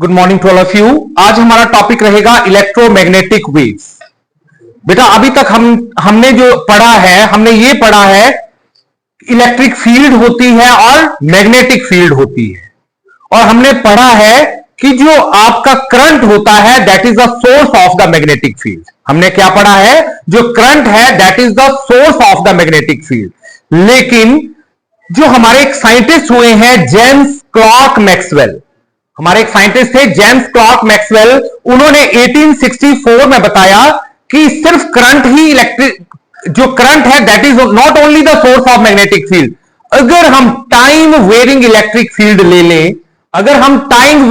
Good morning to all of you. आज हमारा topic रहेगा इलेक्ट्रोमैग्नेटिक वेव्स। बेटा अभी तक हमने जो पढ़ा है, हमने ये पढ़ा है इलेक्ट्रिक फील्ड होती है और मैग्नेटिक फील्ड होती है, और हमने पढ़ा है कि जो आपका करंट होता है that is the source of the magnetic field. हमने क्या पढ़ा है? जो करंट है that is the source of the magnetic field. लेकिन जो हमारे एक साइंटिस्ट हुए हैं जेम्स क्लर्क मैक्सवेल, हमारे एक साइंटिस्ट थे जेम्स क्लर्क मैक्सवेल, उन्होंने 1864 में बताया कि सिर्फ करंट ही जो करंट है that is not only the source of magnetic field. अगर हम टाइम वेरिंग इलेक्ट्रिक फील्ड ले लें, अगर हम टाइम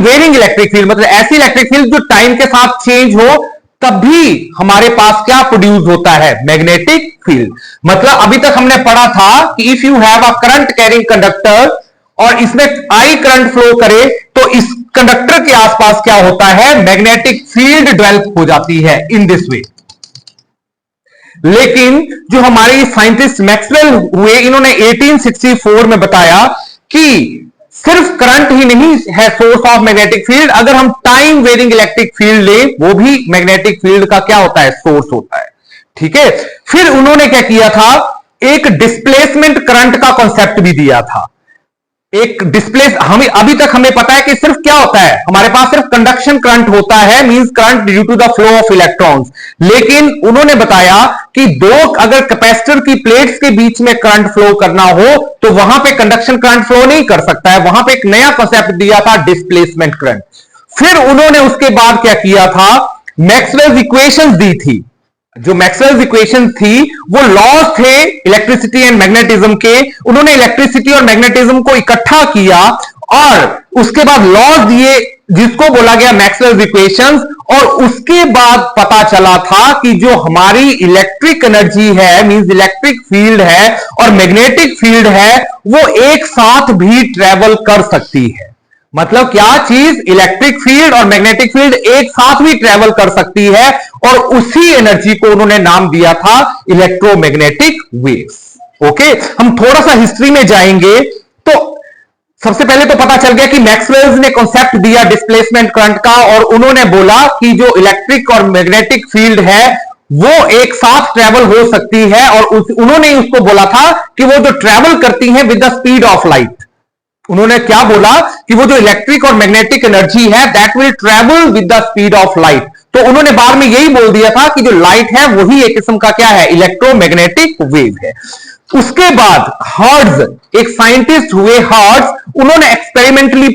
वेरिंग इलेक्ट्रिक फील्ड मतलब ऐसी इलेक्ट्रिक फील्ड जो टाइम के साथ चेंज हो, तभी हमारे पास क्या प्रोड्यूस होता है? Magnetic field. मतलब अभी तक हमने पढ़ा था कि if you have a current carrying conductor और इसमें आई करंट फ्लो करे तो इस कंडक्टर के आसपास क्या होता है? मैग्नेटिक फील्ड डेवलप हो जाती है इन दिस वे। लेकिन जो हमारे साइंटिस्ट मैक्सवेल हुए, इन्होंने 1864 में बताया कि सिर्फ करंट ही नहीं है सोर्स ऑफ मैग्नेटिक फील्ड, अगर हम टाइम वेरिंग इलेक्ट्रिक फील्ड ले वो भी मैग्नेटिक फील्ड का क्या होता है? सोर्स होता है। ठीक है। फिर उन्होंने क्या किया था? एक डिस्प्लेसमेंट करंट का कॉन्सेप्ट भी दिया था। एक डिस्प्लेस अभी तक हमें पता है कि सिर्फ क्या होता है, हमारे पास सिर्फ कंडक्शन करंट होता है, means current due to the flow of electrons. लेकिन उन्होंने बताया कि अगर कैपेसिटर की प्लेट्स के बीच में करंट फ्लो करना हो तो वहां पे कंडक्शन करंट फ्लो नहीं कर सकता है। वहां पे एक नया कॉन्सेप्ट दिया था, डिस्प्लेसमेंट करंट। फिर उन्होंने उसके बाद क्या किया था? मैक्सवेल्स इक्वेशंस दी थी। जो मैक्सवेल्स इक्वेशन थी वो लॉज थे इलेक्ट्रिसिटी एंड मैग्नेटिज्म के। उन्होंने इलेक्ट्रिसिटी और मैग्नेटिज्म को इकट्ठा किया और उसके बाद लॉज दिए जिसको बोला गया मैक्सवेल्स इक्वेशंस, और उसके बाद पता चला था कि जो हमारी इलेक्ट्रिक एनर्जी है, मींस इलेक्ट्रिक फील्ड है और मैग्नेटिक फील्ड है, वो एक साथ भी ट्रेवल कर सकती है। मतलब क्या चीज? इलेक्ट्रिक फील्ड और मैग्नेटिक फील्ड एक साथ भी ट्रेवल कर सकती है, और उसी एनर्जी को उन्होंने नाम दिया था इलेक्ट्रोमैग्नेटिक वेव्स। ओके, हम थोड़ा सा हिस्ट्री में जाएंगे तो सबसे पहले तो पता चल गया कि मैक्सवेल्स ने कॉन्सेप्ट दिया डिस्प्लेसमेंट करंट का, और उन्होंने बोला कि जो इलेक्ट्रिक और मैग्नेटिक फील्ड है वो एक साथ ट्रेवल हो सकती है, और उन्होंने उसको बोला था कि वो जो ट्रेवल करती है with the speed of light. उन्होंने क्या बोला कि वो जो इलेक्ट्रिक और मैग्नेटिक एनर्जी है that will travel with the speed of light. तो उन्होंने बाद में यही बोल दिया था कि जो लाइट है वही एक किस्म का क्या है? इलेक्ट्रोमैग्नेटिक वेव है। उसके बाद हर्ट्ज, एक साइंटिस्ट हुए हर्ट्ज, उन्होंने एक्सपेरिमेंटली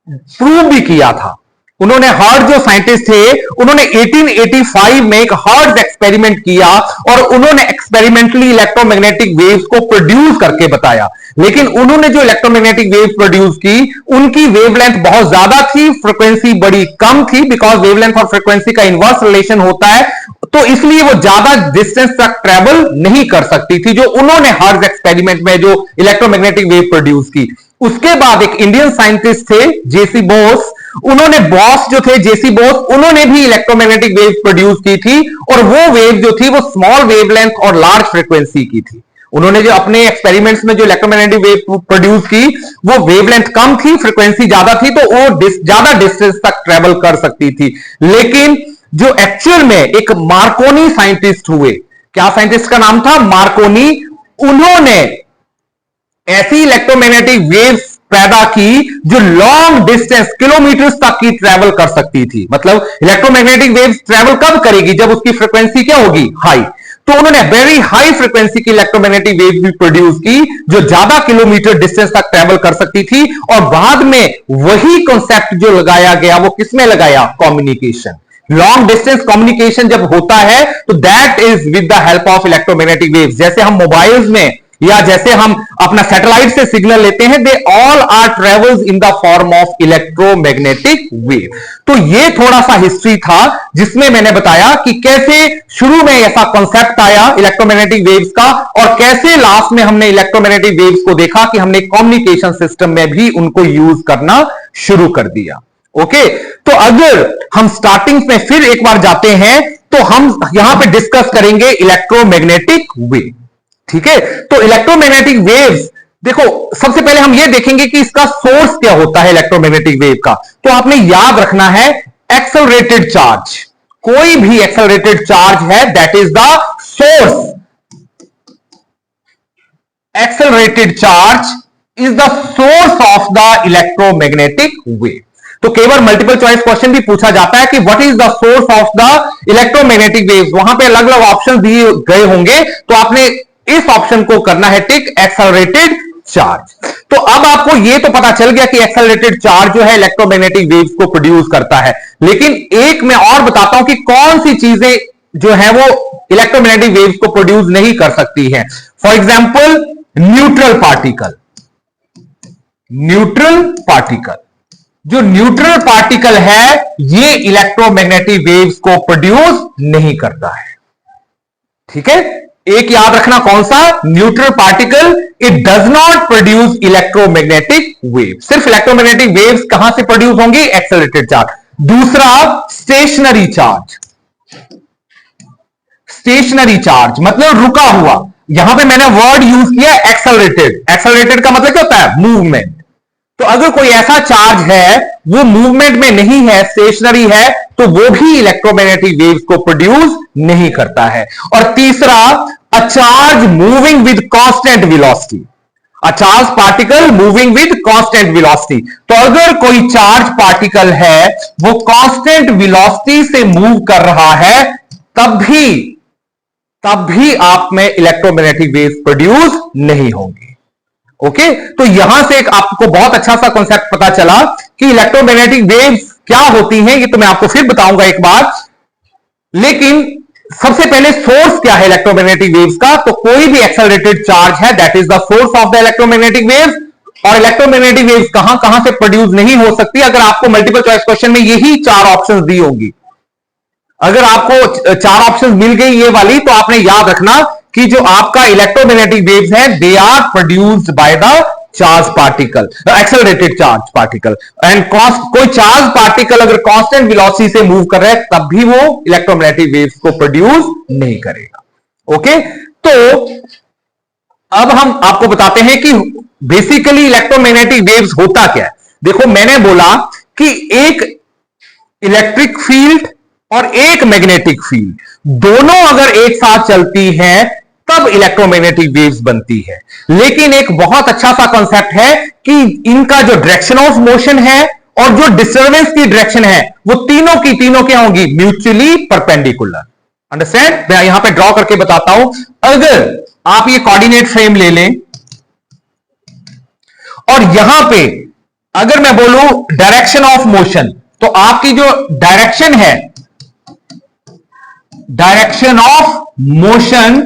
प्रूव भी किया था। उन्होंने हर्ट्ज जो साइंटिस्ट थे, उन्होंने 1885 में एक हर्ट्ज एक्सपेरिमेंट किया और उन्होंने एक्सपेरिमेंटली इलेक्ट्रोमैग्नेटिक वेव्स को प्रोड्यूस करके बताया। लेकिन उन्होंने जो इलेक्ट्रोमैग्नेटिक वेव्स प्रोड्यूस की, उनकी वेवलेंथ बहुत ज्यादा थी, फ्रीक्वेंसी बड़ी कम थी, बिकॉज वेवलेंथ और फ्रीक्वेंसी का इनवर्स रिलेशन होता है, तो इसलिए वो ज्यादा डिस्टेंस तक ट्रेवल नहीं कर सकती थी जो उन्होंने हर्ट्ज एक्सपेरिमेंट में जो इलेक्ट्रोमैग्नेटिक वेव प्रोड्यूस की। उसके बाद एक इंडियन साइंटिस्ट थे जेसी बोस, उन्होंने जो थे जेसी बोस, उन्होंने भी इलेक्ट्रोमैग्नेटिक वेव प्रोड्यूस की थी, और वो वेव जो थी वो स्मॉल वेवलेंथ और लार्ज फ्रीक्वेंसी की थी। उन्होंने जो अपने एक्सपेरिमेंट्स में जो इलेक्ट्रोमैग्नेटिक वेव प्रोड्यूस की वो वेवलेंथ कम थी, फ्रीक्वेंसी ज्यादा थी, तो वो ज्यादा डिस्टेंस तक ट्रेवल कर सकती थी। लेकिन जो एक्चुअल में एक मार्कोनी साइंटिस्ट हुए, क्या साइंटिस्ट का नाम था? मार्कोनी। उन्होंने ऐसी इलेक्ट्रोमैग्नेटिक वेव्स पैदा की जो लॉन्ग डिस्टेंस किलोमीटर्स तक की ट्रेवल कर सकती थी। मतलब इलेक्ट्रोमैग्नेटिक वेव्स ट्रेवल कब करेगी? जब उसकी फ्रीक्वेंसी क्या होगी? हाई। तो उन्होंने वेरी हाई फ्रीक्वेंसी की इलेक्ट्रोमैग्नेटिक वेव भी प्रोड्यूस की जो ज्यादा किलोमीटर डिस्टेंस तक ट्रेवल कर सकती थी, और बाद में वही कॉन्सेप्ट जो लगाया गया वो किसमें लगाया? कम्युनिकेशन। लॉन्ग डिस्टेंस कम्युनिकेशन जब होता है तो that is with the help of electromagnetic waves. जैसे हम मोबाइल्स में या जैसे हम अपना सैटेलाइट से सिग्नल लेते हैं, they all are travels in the form of electromagnetic wave. तो ये थोड़ा सा हिस्ट्री था जिसमें मैंने बताया कि कैसे शुरू में ऐसा कॉन्सेप्ट आया इलेक्ट्रोमैग्नेटिक वेव्स का, और कैसे लास्ट में हमने इलेक्ट्रोमैग्नेटिक वेव्स को देखा कि हमने कम्युनिकेशन सिस्टम में भी उनको यूज करना शुरू कर दिया। ओके, तो अगर हम स्टार्टिंग में फिर एक बार जाते हैं तो हम यहां पे डिस्कस करेंगे इलेक्ट्रोमैग्नेटिक वेव। ठीक है, तो इलेक्ट्रोमैग्नेटिक वेव्स देखो, सबसे पहले हम ये देखेंगे कि इसका सोर्स क्या होता है इलेक्ट्रोमैग्नेटिक वेव का। तो आपने याद रखना है, एक्सेलरेटेड चार्ज, कोई भी एक्सेलरेटेड चार्ज है that is the source. Accelerated charge is the source of the electromagnetic wave. तो केवल मल्टीपल चॉइस क्वेश्चन भी पूछा जाता है कि what is the source of the electromagnetic waves, वहां पे अलग अलग ऑप्शन दिए गए होंगे, तो आपने इस ऑप्शन को करना है टिक, एक्सेलरेटेड चार्ज। तो अब आपको यह तो पता चल गया कि एक्सेलरेटेड चार्ज जो है इलेक्ट्रोमैग्नेटिक वेव्स को प्रोड्यूस करता है, लेकिन एक मैं और बताता हूं कि कौन सी चीजें जो है वो इलेक्ट्रोमैग्नेटिक वेव्स को प्रोड्यूस नहीं कर सकती है। For example neutral particle. Neutral particle, जो न्यूट्रल पार्टिकल है ये इलेक्ट्रोमैग्नेटिक वेव्स को प्रोड्यूस नहीं करता है। ठीक है, एक याद रखना, कौन सा? Neutral particle, it does not produce electromagnetic wave. सिर्फ इलेक्ट्रोमैग्नेटिक वेव्स कहां से प्रोड्यूस होंगी? Accelerated charge. दूसरा, स्टेशनरी चार्ज। स्टेशनरी चार्ज मतलब रुका हुआ, यहां पे मैंने वर्ड यूज किया एक्सेलरेटेड। एक्सेलरेटेड का मतलब क्या होता है? मूवमेंट। तो अगर कोई ऐसा चार्ज है वो मूवमेंट में नहीं है, स्टेशनरी है, तो वो भी इलेक्ट्रोमैग्नेटिक वेव्स को प्रोड्यूस नहीं करता है। और तीसरा, a charge moving with constant velocity. A charge particle moving with constant velocity. तो अगर कोई चार्ज पार्टिकल है वो कांस्टेंट वेलोसिटी से मूव कर रहा है, तब भी आप में इलेक्ट्रोमैग्नेटिक वेव्स प्रोड्यूस नहीं होंगी। ओके, तो यहां से एक आपको बहुत अच्छा सा कॉन्सेप्ट पता चला कि इलेक्ट्रोमैग्नेटिक वेव्स क्या होती हैं, ये तो मैं आपको फिर बताऊंगा एक बार। लेकिन सबसे पहले सोर्स क्या है इलेक्ट्रोमैग्नेटिक वेव्स का? तो कोई भी एक्सेलरेटेड चार्ज है that is the source of the electromagnetic waves. और इलेक्ट्रोमैग्नेटिक वेव्स कहां कहां से प्रोड्यूस नहीं हो सकती? अगर आपको मल्टीपल चॉइस क्वेश्चन में यही 4 ऑप्शंस दी होंगी, अगर आपको 4 ऑप्शंस मिल गई ये वाली, तो आपने याद रखना कि जो आपका इलेक्ट्रोमैग्नेटिक वेव्स है they are produced by the charge particle, accelerated charge particle. And कोई चार्ज पार्टिकल अगर कांस्टेंट वेलोसिटी से मूव कर रहा है तब भी वो इलेक्ट्रोमैग्नेटिक वेव्स को प्रोड्यूस नहीं करेगा। ओके, तो अब हम आपको बताते हैं कि बेसिकली इलेक्ट्रोमैग्नेटिक वेव्स होता क्या है। देखो, मैंने बोला कि एक इलेक्ट्रिक फील्ड और एक मैग्नेटिक फील्ड, दोनों अगर एक साथ चलती हैं तब इलेक्ट्रोमैग्नेटिक वेव्स बनती है। लेकिन एक बहुत अच्छा सा कॉन्सेप्ट है कि इनका जो डायरेक्शन ऑफ मोशन है और जो डिस्टर्बेंस की डायरेक्शन है वो तीनों की तीनों क्या होंगी? Mutually perpendicular. अंडरस्टैंड? मैं यहां पे ड्रॉ करके बताता हूं। अगर आप ये कोऑर्डिनेट फ्रेम ले लें और यहां पे अगर मैं बोलूं डायरेक्शन ऑफ मोशन, तो आपकी जो डायरेक्शन है, direction of motion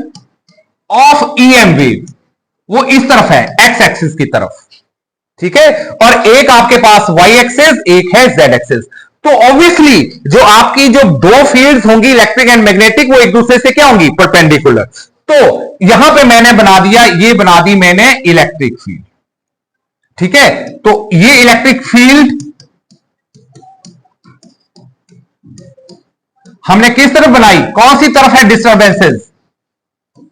of EM wave, वो इस तरफ है, एक्स एक्सिस की तरफ। ठीक है, और एक आपके पास वाई एक्सिस, एक है जेड एक्सिस। तो ऑब्वियसली जो आपकी जो दो फील्ड्स होंगी इलेक्ट्रिक एंड मैग्नेटिक, वो एक दूसरे से क्या होंगी? परपेंडिकुलर। तो यहां पे मैंने बना दिया, ये बना दी मैंने इलेक्ट्रिक फील्ड। ठीक है, तो ये इलेक्ट्रिक फील्ड हमने किस तरफ बनाई? कौन सी तरफ है डिस्टर्बेंसेस?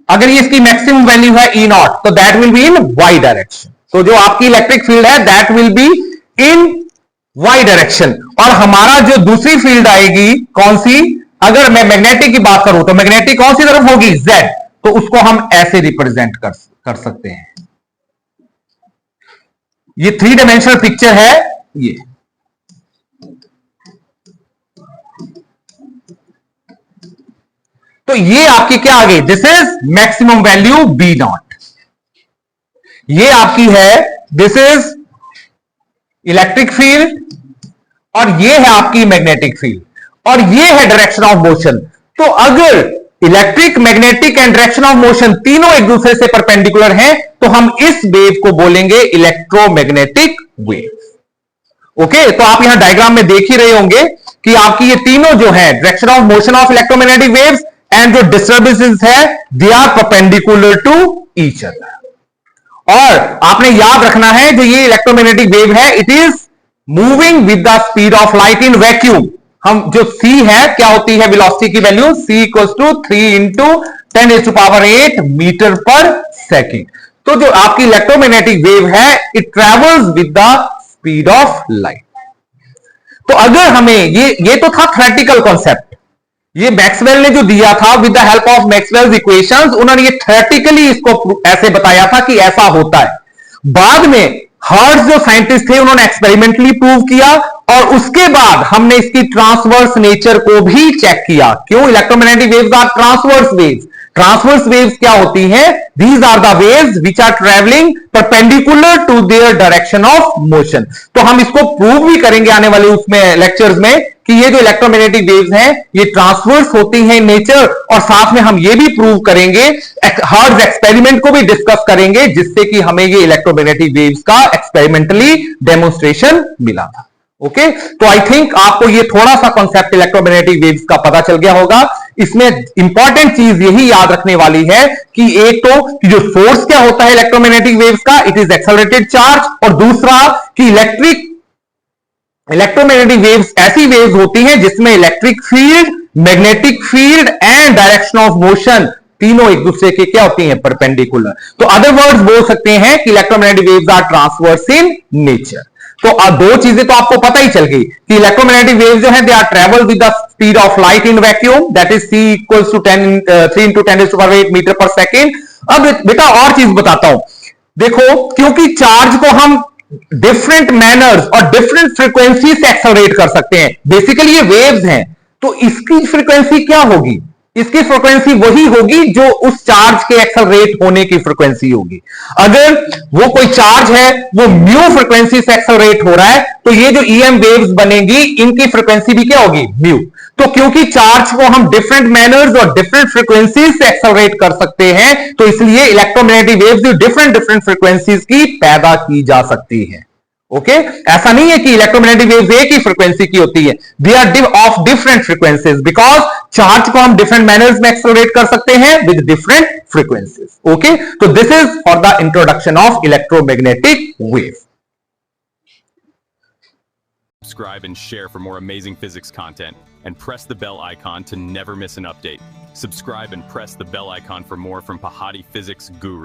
अगर ये इसकी मैक्सिमम वैल्यू है E नॉट, तो that will be in Y direction. तो जो आपकी इलेक्ट्रिक फील्ड है that will be in Y direction. और हमारा जो दूसरी फील्ड आएगी कौन सी? अगर मैं मैग्नेटिक की बात करूं तो मैग्नेटिक कौन सी तरफ होगी? Z। तो उसको हम ऐसे रिप्रेजेंट कर सकते हैं। ये 3 डायमेंशनल पिक्चर है ये। तो ये आपकी क्या आ गई? This is maximum value B not. ये आपकी है, दिस इज इलेक्ट्रिक फील्ड, और ये है आपकी मैग्नेटिक फील्ड, और ये है डायरेक्शन ऑफ मोशन। तो अगर electric, magnetic and direction of motion तीनों एक दूसरे से परपेंडिकुलर हैं, तो हम इस वेव को बोलेंगे इलेक्ट्रोमैग्नेटिक वेव। ओके, तो आप यहां डायग्राम में देख ही रहे होंगे कि आपकी ये तीनों जो है direction of motion of electromagnetic waves and जो डिस्टर्बेंसेस है they are perpendicular to each other. और आपने याद रखना है जो ये इलेक्ट्रोमैग्नेटिक वेव है it is moving with the speed of light in vacuum. हम जो c है क्या होती है वेलोसिटी की value? c equals to 3 × 10⁸ metre per second. तो जो आपकी इलेक्ट्रोमैग्नेटिक वेव है, it travels with the speed of light. तो अगर हमें ये तो था थ्योरेटिकल कॉन्सेप्ट, ये मैक्सवेल ने जो दिया था with the help of Maxwell's equations, उन्होंने ये थ्योरेटिकली इसको ऐसे बताया था कि ऐसा होता है। बाद में हर्ट्ज जो साइंटिस्ट थे, उन्होंने एक्सपेरिमेंटली प्रूव किया, और उसके बाद हमने इसकी ट्रांसवर्स नेचर को भी चेक किया। क्यों? Electromagnetic waves are transverse waves. Transverse waves क्या होती हैं? These are the waves which are travelling perpendicular to their direction of motion. तो हम इसको प्रूव भी करेंगे आने वाले उसमें लेक्चर्स में कि ये जो इलेक्ट्रोमैग्नेटिक वेव्स हैं ये ट्रांसवर्स होती हैं इन नेचर, और साथ में हम ये भी प्रूव करेंगे, हर्ट्ज एक्सपेरिमेंट को भी डिस्कस करेंगे, जिससे कि हमें ये इलेक्ट्रोमैग्नेटिक वेव्स का एक्सपेरिमेंटली डेमोन्स्ट्रेशन मिला था। ओके, तो आई थिंक आपको ये थोड़ा सा कॉन्सेप्ट इलेक्ट्रोमैग्नेटिक वेव्स का पता चल गया होगा। इसमें इंपॉर्टेंट चीज यही याद रखने वाली है कि एक तो कि जो सोर्स क्या होता है इलेक्ट्रोमैग्नेटिक वेव्स का, इट इज एक्सेलरेटेड चार्ज, और दूसरा कि इलेक्ट्रोमैग्नेटिक वेव्स ऐसी वेव्स होती हैं जिसमें electric field, magnetic field and direction of motion तीनों एक दूसरे के क्या होती हैं? परपेंडिकुलर। तो अदर वर्ड्स बोल सकते हैं कि electromagnetic waves are transverse in nature. तो दो चीजें तो आपको पता ही चल गई कि इलेक्ट्रोमैग्नेटिक वेव्स जो है they are travel with the speed of light in vacuum, that is c equals to 3 into 10⁸ metre per second. अब बेटा और चीज बताता हूं, देखो, क्योंकि चार्ज को हम डिफरेंट मैनर्स और डिफरेंट फ्रीक्वेंसी से एक्सेलरेट कर सकते हैं। बेसिकली ये वेव्स हैं, तो इसकी फ्रीक्वेंसी क्या होगी? इसकी फ्रीक्वेंसी वही होगी जो उस चार्ज के एक्सेलरेट होने की फ्रीक्वेंसी होगी। अगर वो कोई चार्ज है वो म्यू फ्रीक्वेंसी से एक्सेलरेट हो रहा है, तो ये जो ईएम वेव्स बनेगी इनकी फ्रीक्वेंसी भी क्या होगी? म्यू। तो क्योंकि चार्ज को हम डिफरेंट मैनर्स और डिफरेंट फ्रीक्वेंसीज से एक्सेलरेट कर सकते हैं, तो इसलिए electromagnetic waves different different frequencies की पैदा की जा सकती है। ओके, ऐसा नहीं है कि इलेक्ट्रोमैग्नेटिक वेव्स एक ही फ्रीक्वेंसी की होती है, they are of different frequencies, because charge को हम डिफरेंट मैनर्स में एक्सेलरेट कर सकते हैं विद डिफरेंट फ्रीक्वेंसीज। ओके, तो this is for the introduction of electromagnetic wave. Subscribe and share for more amazing physics content, and press the bell icon to never miss an update. Subscribe and press the bell icon for more from Pahati Physics Guru.